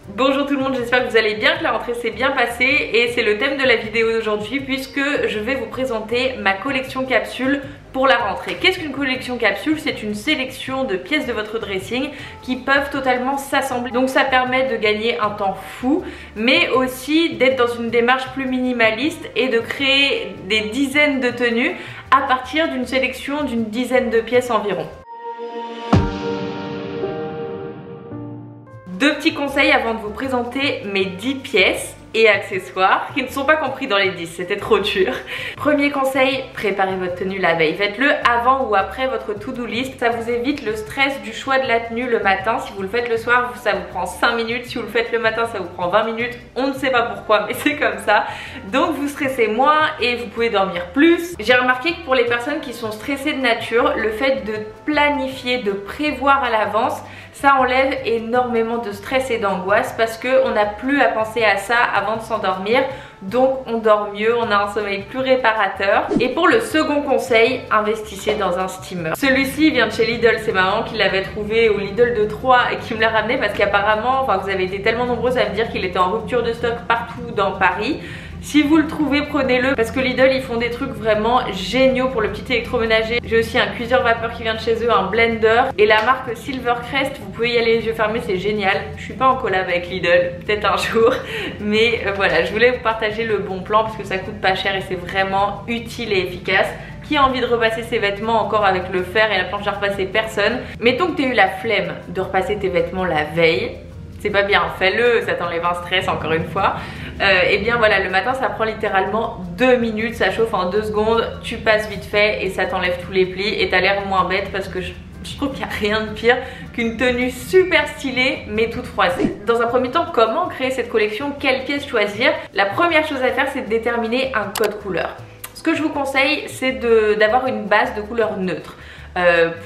Bonjour tout le monde, j'espère que vous allez bien, que la rentrée s'est bien passée et c'est le thème de la vidéo d'aujourd'hui puisque je vais vous présenter ma collection capsule pour la rentrée. Qu'est-ce qu'une collection capsule? C'est une sélection de pièces de votre dressing qui peuvent totalement s'assembler. Donc ça permet de gagner un temps fou, mais aussi d'être dans une démarche plus minimaliste et de créer des dizaines de tenues à partir d'une sélection d'une dizaine de pièces environ. Deux petits conseils avant de vous présenter mes 10 pièces et accessoires qui ne sont pas compris dans les 10, c'était trop dur. Premier conseil, préparez votre tenue la veille. Faites-le avant ou après votre to-do list. Ça vous évite le stress du choix de la tenue le matin. Si vous le faites le soir, ça vous prend 5 minutes. Si vous le faites le matin, ça vous prend 20 minutes. On ne sait pas pourquoi, mais c'est comme ça. Donc vous stressez moins et vous pouvez dormir plus. J'ai remarqué que pour les personnes qui sont stressées de nature, le fait de planifier, de prévoir à l'avance, ça enlève énormément de stress et d'angoisse parce qu'on n'a plus à penser à ça avant de s'endormir. Donc on dort mieux, on a un sommeil plus réparateur. Et pour le second conseil, investissez dans un steamer. Celui-ci vient de chez Lidl, c'est ma maman qui l'avait trouvé au Lidl de Troyes et qui me l'a ramené parce qu'apparemment, enfin vous avez été tellement nombreuses à me dire qu'il était en rupture de stock partout dans Paris. Si vous le trouvez, prenez-le parce que Lidl ils font des trucs vraiment géniaux pour le petit électroménager. J'ai aussi un cuiseur vapeur qui vient de chez eux, un blender et la marque Silvercrest, vous pouvez y aller les yeux fermés, c'est génial. Je suis pas en collab avec Lidl, peut-être un jour, mais voilà, je voulais vous partager le bon plan parce que ça coûte pas cher et c'est vraiment utile et efficace. Qui a envie de repasser ses vêtements encore avec le fer et la planche à repasser? Personne. Mettons que tu as eu la flemme de repasser tes vêtements la veille. C'est pas bien, fais-le, ça t'enlève un stress encore une fois. Et bien voilà, le matin ça prend littéralement 2 minutes, ça chauffe en 2 secondes, tu passes vite fait et ça t'enlève tous les plis et t'as l'air moins bête parce que je trouve qu'il n'y a rien de pire qu'une tenue super stylée mais toute froissée. Dans un premier temps, comment créer cette collection? Quelle pièce choisir? La première chose à faire, c'est de déterminer un code couleur. Ce que je vous conseille, c'est d'avoir une base de couleur neutre.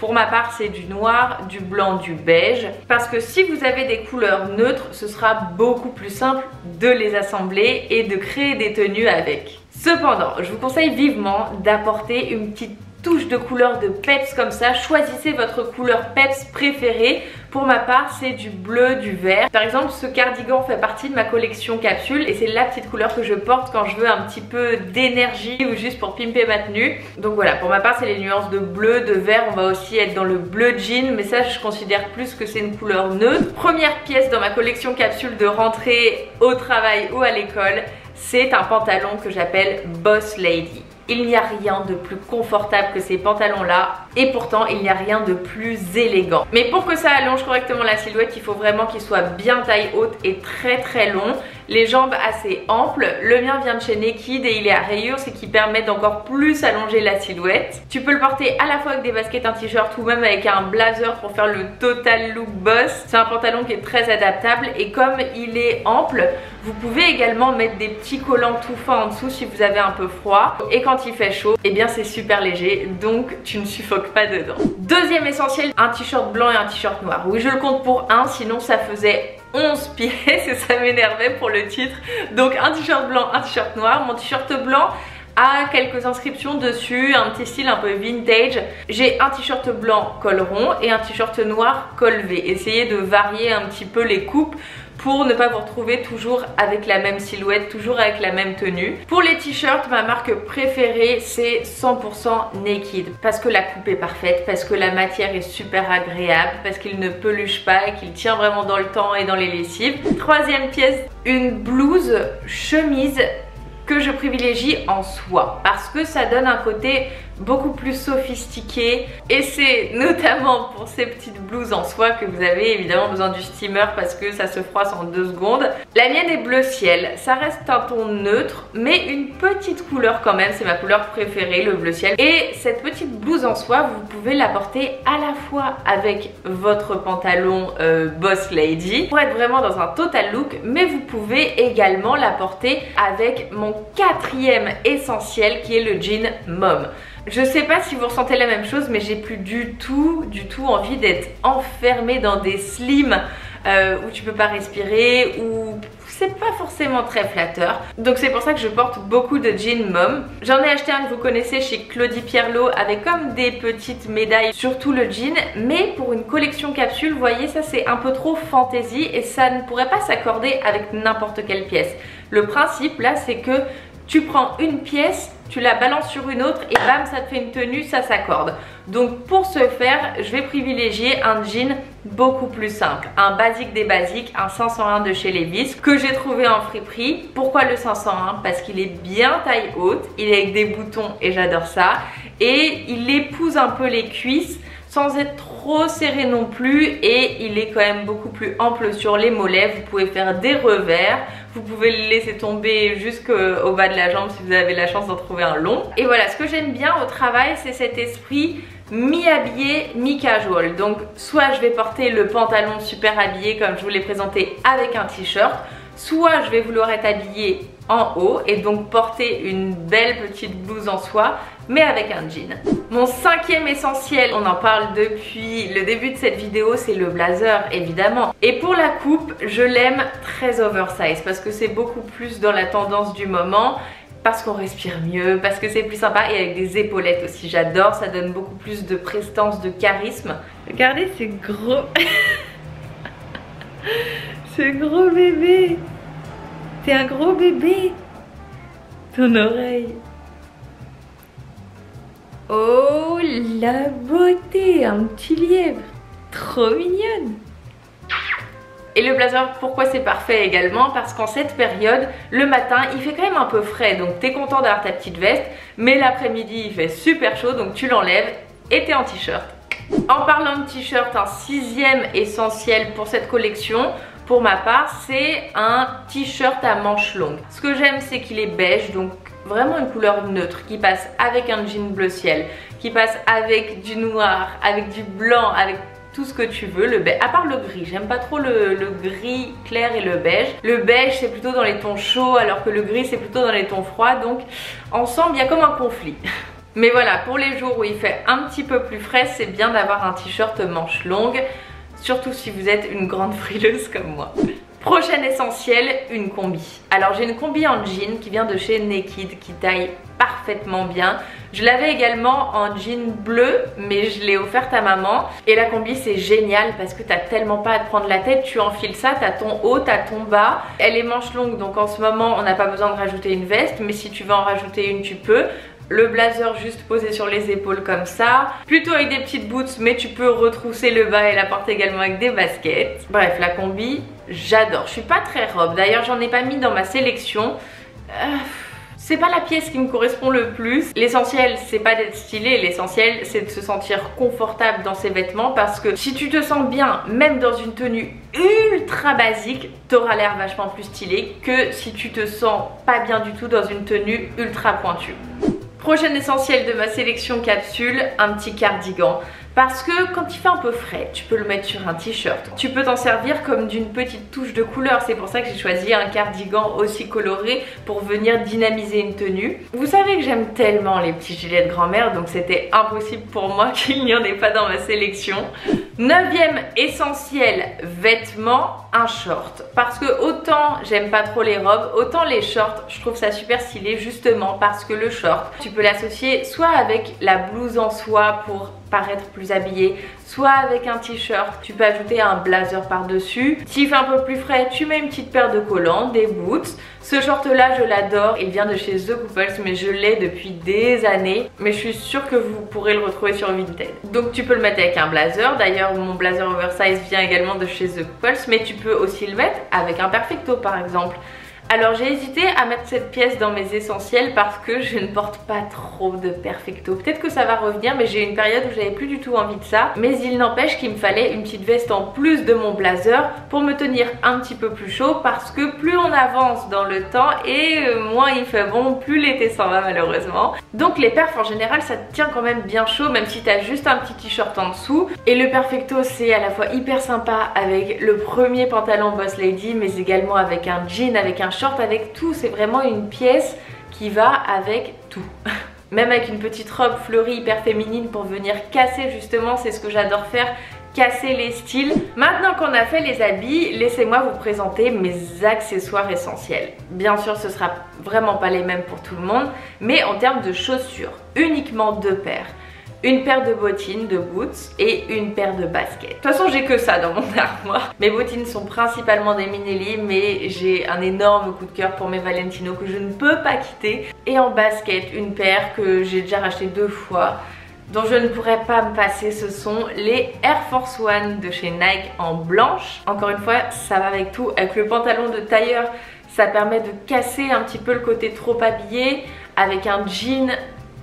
Pour ma part, c'est du noir, du blanc, du beige parce que si vous avez des couleurs neutres, ce sera beaucoup plus simple de les assembler et de créer des tenues avec. Cependant, je vous conseille vivement d'apporter une petite touche de couleur de peps comme ça. Choisissez votre couleur peps préférée. Pour ma part, c'est du bleu, du vert. Par exemple, ce cardigan fait partie de ma collection capsule et c'est la petite couleur que je porte quand je veux un petit peu d'énergie ou juste pour pimper ma tenue. Donc voilà, pour ma part, c'est les nuances de bleu, de vert. On va aussi être dans le bleu jean, mais ça, je considère plus que c'est une couleur neutre. Première pièce dans ma collection capsule de rentrée au travail ou à l'école, c'est un pantalon que j'appelle Boss Lady. Il n'y a rien de plus confortable que ces pantalons-là et pourtant il n'y a rien de plus élégant. Mais pour que ça allonge correctement la silhouette, il faut vraiment qu'il soit bien taille haute et très long. Les jambes assez amples. Le mien vient de chez Naked et il est à rayures, ce qui permet d'encore plus allonger la silhouette. Tu peux le porter à la fois avec des baskets, un t-shirt ou même avec un blazer pour faire le total look boss. C'est un pantalon qui est très adaptable et comme il est ample, vous pouvez également mettre des petits collants tout fins en dessous si vous avez un peu froid. Et quand il fait chaud, eh bien c'est super léger, donc tu ne suffoques pas dedans. Deuxième essentiel, un t-shirt blanc et un t-shirt noir. Oui, je le compte pour un, sinon ça faisait 11 pièces et ça m'énervait pour le titre. Donc un t-shirt blanc, un t-shirt noir. Mon t-shirt blanc a quelques inscriptions dessus, un petit style un peu vintage. J'ai un t-shirt blanc col rond et un t-shirt noir col V. Essayez de varier un petit peu les coupes pour ne pas vous retrouver toujours avec la même silhouette, toujours avec la même tenue. Pour les t-shirts, ma marque préférée c'est 100% Naked parce que la coupe est parfaite, parce que la matière est super agréable, parce qu'il ne peluche pas et qu'il tient vraiment dans le temps et dans les lessives. Troisième pièce, une blouse chemise que je privilégie en soie parce que ça donne un côté beaucoup plus sophistiqué et c'est notamment pour ces petites blouses en soie que vous avez évidemment besoin du steamer parce que ça se froisse en 2 secondes. La mienne est bleu ciel, ça reste un ton neutre mais une petite couleur quand même, c'est ma couleur préférée, le bleu ciel. Et cette petite blouse en soie, vous pouvez la porter à la fois avec votre pantalon Boss Lady pour être vraiment dans un total look, mais vous pouvez également la porter avec mon quatrième essentiel qui est le jean Mom. Je sais pas si vous ressentez la même chose, mais j'ai plus du tout envie d'être enfermée dans des slims où tu peux pas respirer, où c'est pas forcément très flatteur. Donc c'est pour ça que je porte beaucoup de jeans mom. J'en ai acheté un que vous connaissez chez Claudie Pierlot avec comme des petites médailles sur tout le jean, mais pour une collection capsule, vous voyez, ça c'est un peu trop fantaisie et ça ne pourrait pas s'accorder avec n'importe quelle pièce. Le principe là, c'est que tu prends une pièce, tu la balances sur une autre et bam, ça te fait une tenue, ça s'accorde. Donc pour ce faire, je vais privilégier un jean beaucoup plus simple, un basique des basiques, un 501 de chez Levi's que j'ai trouvé en friperie. Pourquoi le 501? Parce qu'il est bien taille haute, il est avec des boutons et j'adore ça, et il épouse un peu les cuisses sans être trop serré non plus, et il est quand même beaucoup plus ample sur les mollets. Vous pouvez faire des revers, vous pouvez le laisser tomber jusqu'au bas de la jambe si vous avez la chance d'en trouver un long. Et voilà, ce que j'aime bien au travail, c'est cet esprit mi-habillé, mi-casual. Donc soit je vais porter le pantalon super habillé comme je vous l'ai présenté avec un t-shirt, soit je vais vouloir être habillée en haut et donc porter une belle petite blouse en soie mais avec un jean. Mon cinquième essentiel, on en parle depuis le début de cette vidéo, c'est le blazer évidemment. Et pour la coupe, je l'aime très oversize parce que c'est beaucoup plus dans la tendance du moment, parce qu'on respire mieux, parce que c'est plus sympa, et avec des épaulettes aussi, j'adore, ça donne beaucoup plus de prestance, de charisme. Regardez ce gros... ce gros bébé. T'es un gros bébé. Ton oreille. Oh la beauté, un petit lièvre, trop mignonne. Et le blazer, pourquoi c'est parfait également? Parce qu'en cette période, le matin, il fait quand même un peu frais, donc t'es content d'avoir ta petite veste, mais l'après-midi, il fait super chaud, donc tu l'enlèves et t'es en t-shirt. En parlant de t-shirt, un sixième essentiel pour cette collection, pour ma part, c'est un t-shirt à manches longues. Ce que j'aime, c'est qu'il est beige, donc vraiment une couleur neutre, qui passe avec un jean bleu ciel, qui passe avec du noir, avec du blanc, avec tout ce que tu veux, le beige, à part le gris, j'aime pas trop le gris clair et le beige. Le beige c'est plutôt dans les tons chauds alors que le gris c'est plutôt dans les tons froids, donc ensemble il y a comme un conflit. Mais voilà, pour les jours où il fait un petit peu plus frais, c'est bien d'avoir un t-shirt manche longue, surtout si vous êtes une grande frileuse comme moi. Prochain essentiel, une combi. Alors j'ai une combi en jean qui vient de chez Naked qui taille parfaitement bien. Je l'avais également en jean bleu mais je l'ai offerte à maman. Et la combi c'est génial parce que t'as tellement pas à te prendre la tête, tu enfiles ça, t'as ton haut, t'as ton bas. Elle est manche longue donc en ce moment on n'a pas besoin de rajouter une veste, mais si tu veux en rajouter une tu peux. Le blazer juste posé sur les épaules comme ça, plutôt avec des petites boots, mais tu peux retrousser le bas et la porter également avec des baskets. Bref, la combi, j'adore. Je suis pas très robe, d'ailleurs j'en ai pas mis dans ma sélection. C'est pas la pièce qui me correspond le plus. L'essentiel c'est pas d'être stylé, l'essentiel c'est de se sentir confortable dans ses vêtements, parce que si tu te sens bien même dans une tenue ultra basique, t'auras l'air vachement plus stylé que si tu te sens pas bien du tout dans une tenue ultra pointue. Prochain essentiel de ma sélection capsule, un petit cardigan. Parce que quand il fait un peu frais, tu peux le mettre sur un t-shirt. Tu peux t'en servir comme d'une petite touche de couleur. C'est pour ça que j'ai choisi un cardigan aussi coloré pour venir dynamiser une tenue. Vous savez que j'aime tellement les petits gilets de grand-mère, donc c'était impossible pour moi qu'il n'y en ait pas dans ma sélection. Neuvième essentiel vêtement, un short. Parce que autant j'aime pas trop les robes, autant les shorts, je trouve ça super stylé justement parce que le short, tu peux l'associer soit avec la blouse en soie pour paraître plus habillé, soit avec un t-shirt, tu peux ajouter un blazer par dessus. S'il fait un peu plus frais, tu mets une petite paire de collants, des boots. Ce short là je l'adore, il vient de chez The Couples mais je l'ai depuis des années, mais je suis sûre que vous pourrez le retrouver sur Vinted. Donc tu peux le mettre avec un blazer, d'ailleurs mon blazer oversize vient également de chez The Couples, mais tu peux aussi le mettre avec un perfecto par exemple. Alors j'ai hésité à mettre cette pièce dans mes essentiels parce que je ne porte pas trop de perfecto. Peut-être que ça va revenir, mais j'ai eu une période où j'avais plus du tout envie de ça. Mais il n'empêche qu'il me fallait une petite veste en plus de mon blazer pour me tenir un petit peu plus chaud, parce que plus on avance dans le temps et moins il fait bon, plus l'été s'en va malheureusement. Donc les perfs en général ça te tient quand même bien chaud même si t'as juste un petit t-shirt en dessous. Et le perfecto c'est à la fois hyper sympa avec le premier pantalon Boss Lady, mais également avec un jean, avec un short, avec tout. C'est vraiment une pièce qui va avec tout. Même avec une petite robe fleurie hyper féminine pour venir casser justement, c'est ce que j'adore faire, casser les styles. Maintenant qu'on a fait les habits, laissez-moi vous présenter mes accessoires essentiels. Bien sûr, ce sera vraiment pas les mêmes pour tout le monde, mais en termes de chaussures, uniquement 2 paires. Une paire de bottines, de boots et une paire de baskets. De toute façon, j'ai que ça dans mon armoire. Mes bottines sont principalement des Minelli, mais j'ai un énorme coup de cœur pour mes Valentino que je ne peux pas quitter. Et en basket, une paire que j'ai déjà rachetée 2 fois, dont je ne pourrais pas me passer, ce sont les Air Force One de chez Nike en blanche. Encore une fois, ça va avec tout. Avec le pantalon de tailleur, ça permet de casser un petit peu le côté trop habillé. Avec un jean,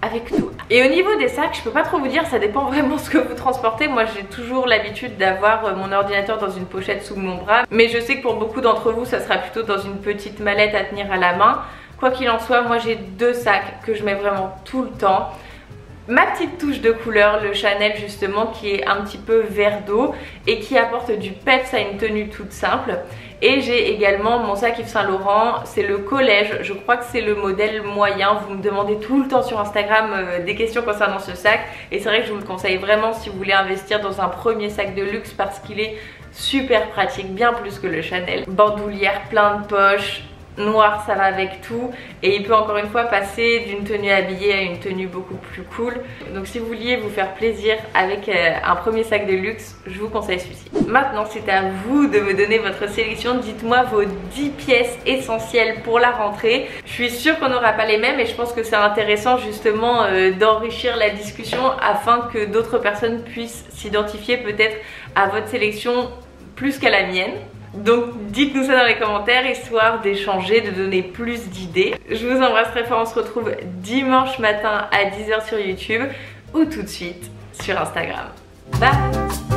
avec tout. Et au niveau des sacs, je peux pas trop vous dire, ça dépend vraiment ce que vous transportez. Moi j'ai toujours l'habitude d'avoir mon ordinateur dans une pochette sous mon bras, mais je sais que pour beaucoup d'entre vous ça sera plutôt dans une petite mallette à tenir à la main. Quoi qu'il en soit, moi j'ai 2 sacs que je mets vraiment tout le temps. Ma petite touche de couleur, le Chanel justement, qui est un petit peu vert d'eau et qui apporte du peps à une tenue toute simple. Et j'ai également mon sac Yves Saint Laurent, c'est le collège, je crois que c'est le modèle moyen. Vous me demandez tout le temps sur Instagram des questions concernant ce sac, et c'est vrai que je vous le conseille vraiment si vous voulez investir dans un premier sac de luxe parce qu'il est super pratique, bien plus que le Chanel. Bandoulière, plein de poches, noir, ça va avec tout, et il peut encore une fois passer d'une tenue habillée à une tenue beaucoup plus cool. Donc si vous vouliez vous faire plaisir avec un premier sac de luxe, je vous conseille celui-ci. Maintenant c'est à vous de me donner votre sélection. Dites-moi vos 10 pièces essentielles pour la rentrée. Je suis sûre qu'on n'aura pas les mêmes, et je pense que c'est intéressant justement d'enrichir la discussion afin que d'autres personnes puissent s'identifier peut-être à votre sélection plus qu'à la mienne. Donc dites-nous ça dans les commentaires, histoire d'échanger, de donner plus d'idées. Je vous embrasse très fort, on se retrouve dimanche matin à 10 h sur YouTube ou tout de suite sur Instagram. Bye!